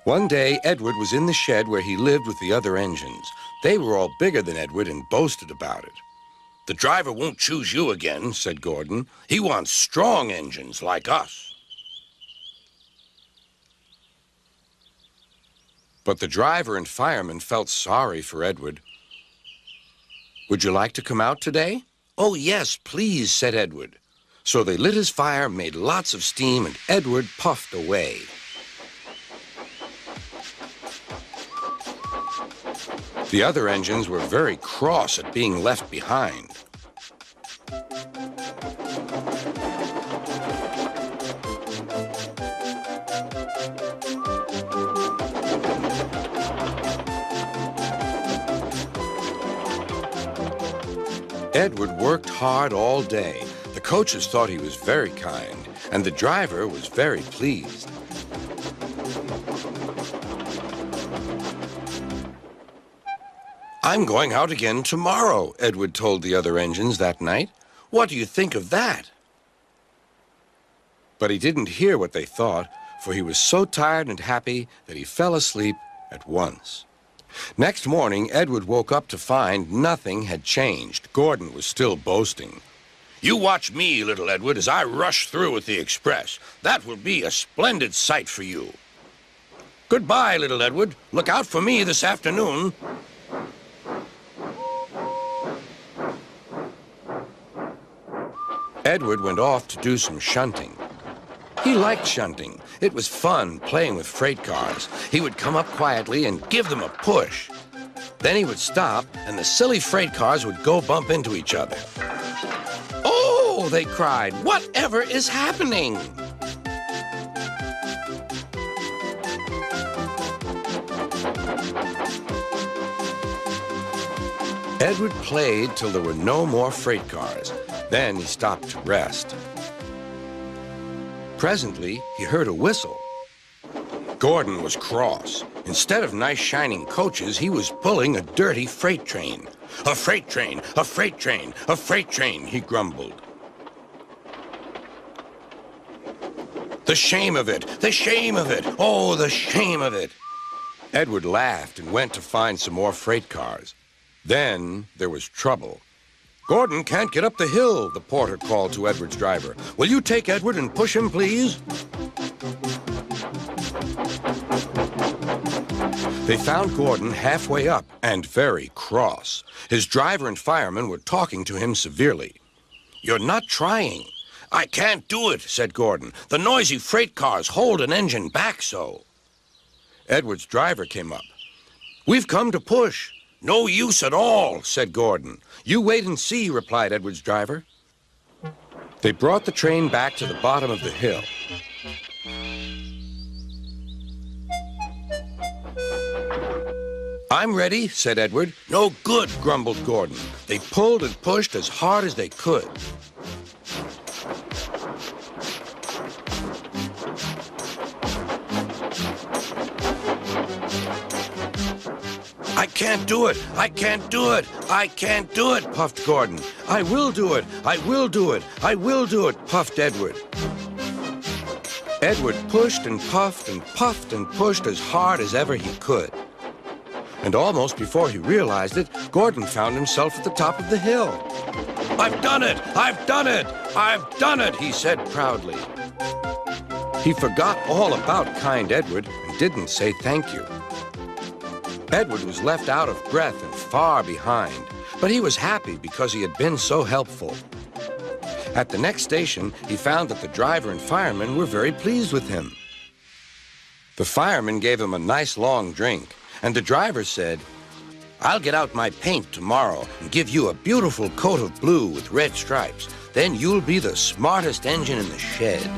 One day, Edward was in the shed where he lived with the other engines. They were all bigger than Edward and boasted about it. "The driver won't choose you again," said Gordon. "He wants strong engines like us." But the driver and fireman felt sorry for Edward. "Would you like to come out today?" "Oh, yes, please," said Edward. So they lit his fire, made lots of steam, and Edward puffed away. The other engines were very cross at being left behind. Edward worked hard all day. The coaches thought he was very kind, and the driver was very pleased. "I'm going out again tomorrow," Edward told the other engines that night. "What do you think of that?" But he didn't hear what they thought, for he was so tired and happy that he fell asleep at once. Next morning, Edward woke up to find nothing had changed. Gordon was still boasting. "You watch me, little Edward, as I rush through with the express. That will be a splendid sight for you. Goodbye, little Edward. Look out for me this afternoon." Edward went off to do some shunting. He liked shunting. It was fun playing with freight cars. He would come up quietly and give them a push. Then he would stop, and the silly freight cars would go bump into each other. "Oh!" they cried. "Whatever is happening?" Edward played till there were no more freight cars. Then he stopped to rest. Presently, he heard a whistle. Gordon was cross. Instead of nice shining coaches, he was pulling a dirty freight train. "A freight train, a freight train, a freight train," he grumbled. "The shame of it, the shame of it, oh, the shame of it." Edward laughed and went to find some more freight cars. Then there was trouble. "Gordon can't get up the hill," the porter called to Edward's driver. "Will you take Edward and push him, please?" They found Gordon halfway up and very cross. His driver and fireman were talking to him severely. "You're not trying." "I can't do it," said Gordon. "The noisy freight cars hold an engine back so." Edward's driver came up. "We've come to push." "No use at all," said Gordon. "You wait and see," replied Edward's driver. They brought the train back to the bottom of the hill. "I'm ready," said Edward. "No good," grumbled Gordon. They pulled and pushed as hard as they could. "I can't do it! I can't do it! I can't do it!" puffed Gordon. "I will do it! I will do it! I will do it!" puffed Edward. Edward pushed and puffed and puffed and pushed as hard as ever he could. And almost before he realized it, Gordon found himself at the top of the hill. "I've done it! I've done it! I've done it!" he said proudly. He forgot all about kind Edward and didn't say thank you. Edward was left out of breath and far behind, but he was happy because he had been so helpful. At the next station, he found that the driver and fireman were very pleased with him. The fireman gave him a nice long drink, and the driver said, "I'll get out my paint tomorrow and give you a beautiful coat of blue with red stripes. Then you'll be the smartest engine in the shed."